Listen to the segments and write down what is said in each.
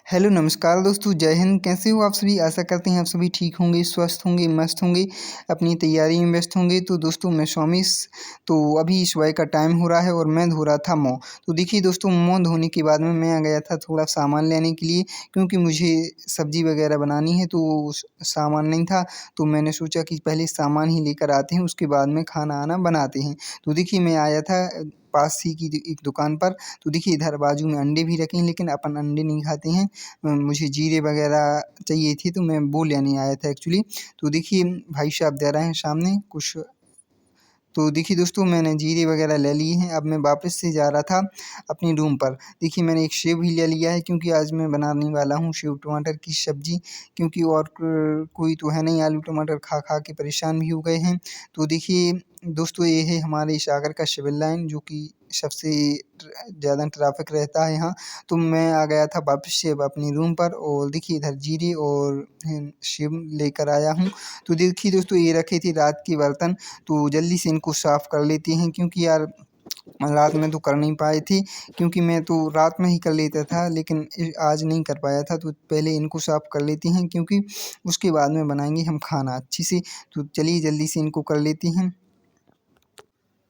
Hello नमस्कार दोस्तों, जय हिंद। कैसे हो आप सभी? आशा करते हैं आप सभी ठीक होंगे, स्वस्थ होंगे, मस्त होंगे, अपनी तैयारी में व्यस्त होंगे। तो दोस्तों मैं तो अभी सुबह का टाइम हो रहा है और मैं धो रहा था मुँह। तो देखिए दोस्तों, मुँह धोने के बाद में मैं आ गया था थोड़ा सामान लेने के लिए, क्योंकि मुझे सब्ज़ी वगैरह बनानी है तो सामान नहीं था। तो मैंने सोचा कि पहले सामान ही लेकर आते हैं, उसके बाद में खाना-वाना बनाते हैं। तो देखिए मैं आया था पास ही की एक दुकान पर। तो देखिए इधर बाजू में अंडे भी रखे हैं, लेकिन अपन अंडे नहीं खाते हैं। मुझे जीरे वगैरह चाहिए थी, तो मैं वो लेने आया था एक्चुअली। तो देखिए भाई साहब दे रहे हैं सामने कुछ। तो देखिए दोस्तों, मैंने जीरे वगैरह ले लिए हैं। अब मैं वापस से जा रहा था अपने रूम पर। देखिए मैंने एक सेव भी ले लिया है, क्योंकि आज मैं बनाने वाला हूँ सेव टमाटर की सब्ज़ी, क्योंकि और कोई तो है नहीं, आलू टमाटर खा खा के परेशान भी हो गए हैं। तो देखिए दोस्तों, ये है हमारे सागर का सिविल लाइन, जो कि सबसे ज़्यादा ट्रैफिक रहता है यहाँ। तो मैं आ गया था वापस से अब अपने रूम पर, और देखिए इधर जीरे और सेव लेकर आया हूँ। तो देखिए दोस्तों, ये रखे थे रात के बर्तन, तो जल्दी से इनको साफ़ कर लेते हैं, क्योंकि यार रात में तो कर नहीं पाए थे, क्योंकि मैं तो रात में ही कर लेता था, लेकिन आज नहीं कर पाया था। तो पहले इनको साफ़ कर लेते हैं, क्योंकि उसके बाद में बनाएंगे हम खाना अच्छी से। तो चलिए जल्दी से इनको कर लेते हैं।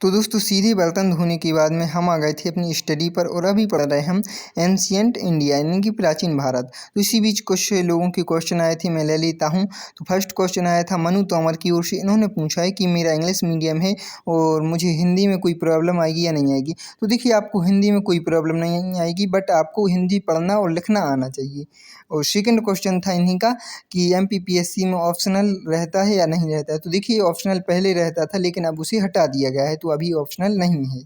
तो दोस्तों सीधे बर्तन धोने के बाद में हम आ गए थे अपनी स्टडी पर, और अभी पढ़ रहे हम एंशियंट इंडिया यानी कि प्राचीन भारत। तो इसी बीच कुछ लोगों के क्वेश्चन आए थे, मैं ले लेता हूँ। तो फर्स्ट क्वेश्चन आया था मनु तोमर की ओर से। इन्होंने पूछा है कि मेरा इंग्लिश मीडियम है और मुझे हिंदी में कोई प्रॉब्लम आएगी या नहीं आएगी। तो देखिए आपको हिंदी में कोई प्रॉब्लम नहीं आएगी, बट आपको हिंदी पढ़ना और लिखना आना चाहिए। और सेकंड क्वेश्चन था इन्हीं का कि MPPSC में ऑप्शनल रहता है या नहीं रहता है। तो देखिए ऑप्शनल पहले रहता था, लेकिन अब उसे हटा दिया गया है, तो अभी ऑप्शनल नहीं है।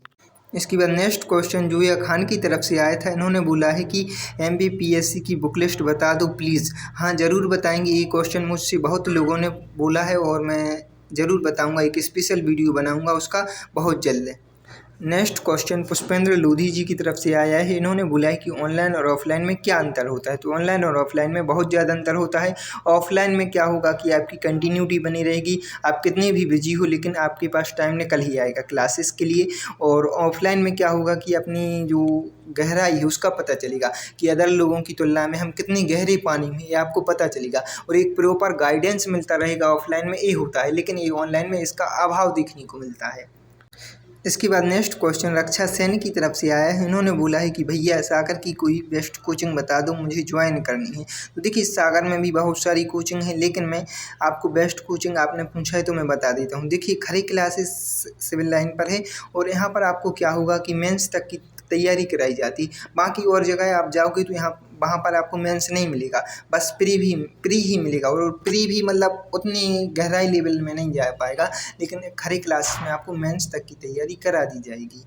इसके बाद नेक्स्ट क्वेश्चन जोया खान की तरफ से आया था। इन्होंने बोला है कि MPPSC की बुक लिस्ट बता दो प्लीज़। हाँ ज़रूर बताएंगे, ये क्वेश्चन मुझसे बहुत लोगों ने बोला है और मैं ज़रूर बताऊंगा, एक स्पेशल वीडियो बनाऊंगा उसका बहुत जल्द। नेक्स्ट क्वेश्चन पुष्पेंद्र लोधी जी की तरफ से आया है। इन्होंने बोला है कि ऑनलाइन और ऑफलाइन में क्या अंतर होता है। तो ऑनलाइन और ऑफलाइन में बहुत ज़्यादा अंतर होता है। ऑफलाइन में क्या होगा कि आपकी कंटिन्यूटी बनी रहेगी, आप कितने भी बिजी हो लेकिन आपके पास टाइम निकल ही आएगा क्लासेस के लिए। और ऑफलाइन में क्या होगा कि अपनी जो गहराई है उसका पता चलेगा, कि अदर लोगों की तुलना में हम कितने गहरे पानी में, ये आपको पता चलेगा, और एक प्रॉपर गाइडेंस मिलता रहेगा। ऑफलाइन में ये होता है, लेकिन ये ऑनलाइन में इसका अभाव देखने को मिलता है। इसके बाद नेक्स्ट क्वेश्चन रक्षा सैनी की तरफ से आया है। इन्होंने बोला है कि भैया सागर की कोई बेस्ट कोचिंग बता दो, मुझे ज्वाइन करनी है। तो देखिए सागर में भी बहुत सारी कोचिंग है, लेकिन मैं आपको बेस्ट कोचिंग आपने पूछा है तो मैं बता देता हूँ। देखिए खरी क्लासेस सिविल लाइन पर है, और यहाँ पर आपको क्या होगा कि मेंस तक की तैयारी कराई जाती। बाकी और जगह आप जाओगे तो यहाँ वहाँ पर आपको मेंस नहीं मिलेगा, बस प्री ही मिलेगा, और प्री भी मतलब उतनी गहराई लेवल में नहीं जा पाएगा, लेकिन खरी क्लास में आपको मेंस तक की तैयारी करा दी जाएगी।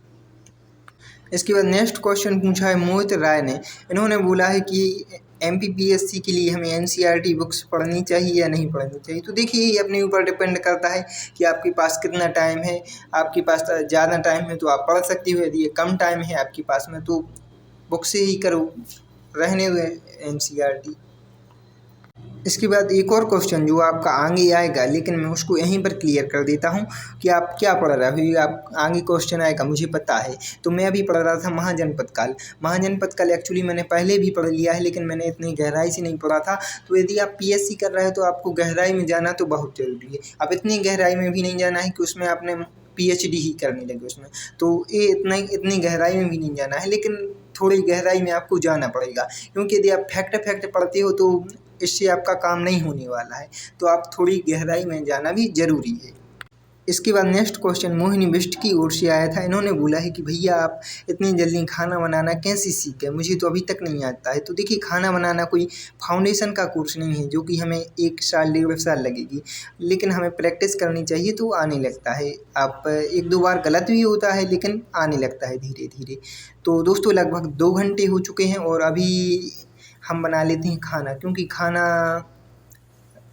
इसके बाद नेक्स्ट क्वेश्चन पूछा है मोहित राय ने। इन्होंने बोला है कि MPPSC के लिए हमें NCERT बुक्स पढ़नी चाहिए या नहीं पढ़नी चाहिए। तो देखिए ये अपने ऊपर डिपेंड करता है कि आपके पास कितना टाइम है। आपके पास ज़्यादा टाइम है तो आप पढ़ सकते हो, यदि कम टाइम है आपके पास में तो बुक से ही करो, रहने हुए NCERT। इसके बाद एक और क्वेश्चन जो आपका आगे आएगा, लेकिन मैं उसको यहीं पर क्लियर कर देता हूँ कि आप क्या पढ़ रहे हो। आप आगे क्वेश्चन आएगा मुझे पता है। तो मैं अभी पढ़ रहा था महाजनपद काल। महाजनपद काल एक्चुअली मैंने पहले भी पढ़ लिया है, लेकिन मैंने इतनी गहराई से नहीं पढ़ा था। तो यदि आप PSC कर रहे हो तो आपको गहराई में जाना तो बहुत ज़रूरी है। अब इतनी गहराई में भी नहीं जाना है कि उसमें आपने PhD ही करने लगे उसमें। तो ये इतनी गहराई में भी नहीं जाना है, लेकिन थोड़ी गहराई में आपको जाना पड़ेगा, क्योंकि यदि आप फैक्ट पढ़ते हो तो इससे आपका काम नहीं होने वाला है। तो आप थोड़ी गहराई में जाना भी ज़रूरी है। इसके बाद नेक्स्ट क्वेश्चन मोहिनी बिष्ट की ओर से आया था। इन्होंने बोला है कि भैया आप इतनी जल्दी खाना बनाना कैसे सीखे, मुझे तो अभी तक नहीं आता है। तो देखिए खाना बनाना कोई फाउंडेशन का कोर्स नहीं है जो कि हमें 1 साल 1.5 साल लगेगी, लेकिन हमें प्रैक्टिस करनी चाहिए तो आने लगता है। आप 1-2 बार गलत भी होता है, लेकिन आने लगता है धीरे धीरे। तो दोस्तों लगभग 2 घंटे हो चुके हैं, और अभी हम बना लेते हैं खाना, क्योंकि खाना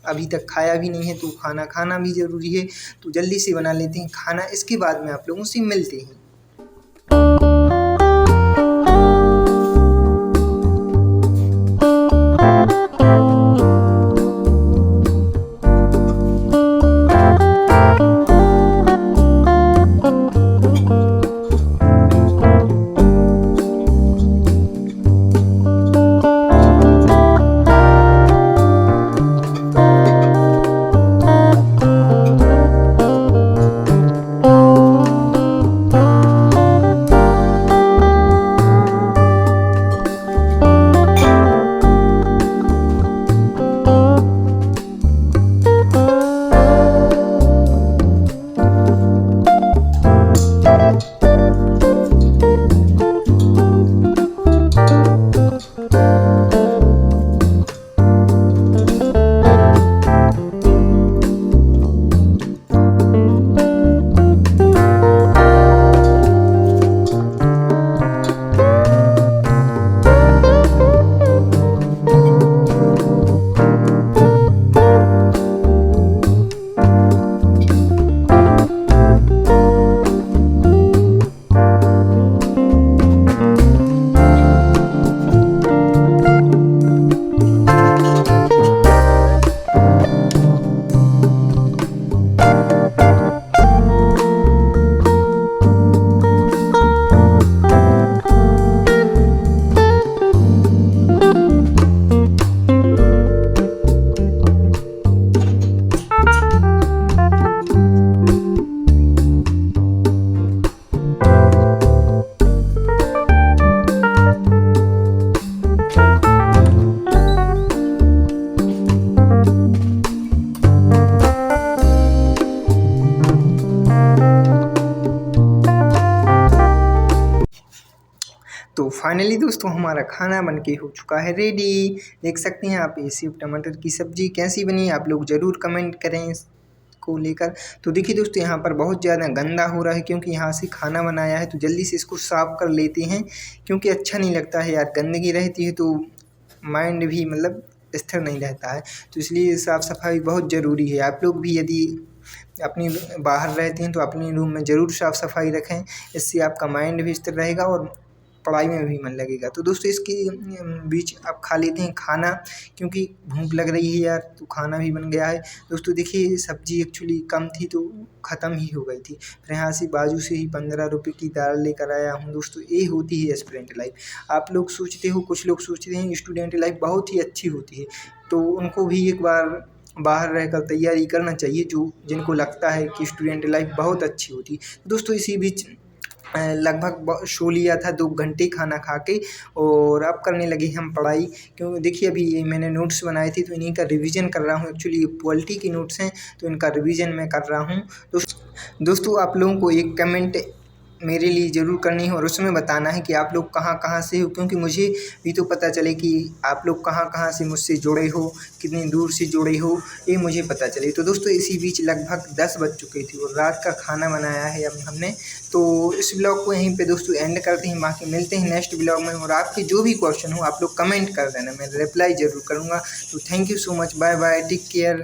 अभी तक खाया भी नहीं है, तो खाना खाना भी ज़रूरी है। तो जल्दी से बना लेते हैं खाना, इसके बाद में आप लोगों से मिलते हैं। फाइनली दोस्तों हमारा खाना बनके हो चुका है रेडी। देख सकते हैं आप, ये सेव टमाटर की सब्जी कैसी बनी आप लोग ज़रूर कमेंट करें इसको लेकर। तो देखिए दोस्तों, यहाँ पर बहुत ज़्यादा गंदा हो रहा है क्योंकि यहाँ से खाना बनाया है, तो जल्दी से इसको साफ़ कर लेते हैं क्योंकि अच्छा नहीं लगता है यार, गंदगी रहती है तो माइंड भी मतलब स्थिर नहीं रहता है, तो इसलिए साफ़ सफाई बहुत ज़रूरी है। आप लोग भी यदि अपनी बाहर रहते हैं तो अपने रूम में ज़रूर साफ़ सफाई रखें, इससे आपका माइंड भी स्थिर रहेगा और पढ़ाई में भी मन लगेगा। तो दोस्तों इसके बीच आप खा लेते हैं खाना क्योंकि भूख लग रही है यार, तो खाना भी बन गया है। दोस्तों देखिए, सब्जी एक्चुअली कम थी तो ख़त्म ही हो गई थी, फिर यहाँ से बाजू से ही 15 रुपये की दाल लेकर आया हूँ। दोस्तों ये होती है स्टूडेंट लाइफ। आप लोग सोचते हो, कुछ लोग सोचते हैं स्टूडेंट लाइफ बहुत ही अच्छी होती है, तो उनको भी एक बार बाहर रहकर तैयारी करना चाहिए, जो जिनको लगता है कि स्टूडेंट लाइफ बहुत अच्छी होती है। दोस्तों इसी बीच लगभग सो लिया था 2 घंटे खाना खा के, और अब करने लगे हम पढ़ाई। क्योंकि देखिए अभी ये मैंने नोट्स बनाए थे तो इन्हीं का रिवीजन कर रहा हूँ। एक्चुअली ये पॉलिटी के नोट्स हैं तो इनका रिवीजन मैं कर रहा हूँ। दोस्तों आप लोगों को एक कमेंट मेरे लिए ज़रूर करनी है और उसमें बताना है कि आप लोग कहाँ कहाँ से हो, क्योंकि मुझे भी तो पता चले कि आप लोग कहाँ कहाँ से मुझसे जुड़े हो, कितनी दूर से जुड़े हो, ये मुझे पता चले। तो दोस्तों इसी बीच लगभग 10 बज चुके थे और रात का खाना बनाया है अब हमने। तो इस ब्लॉग को यहीं पे दोस्तों एंड करते हैं, बाकी मिलते हैं नेक्स्ट ब्लॉग में। और आपके जो भी क्वेश्चन हो आप लोग कमेंट कर देना, मैं रिप्लाई ज़रूर करूँगा। तो thank you so much, bye bye, take care.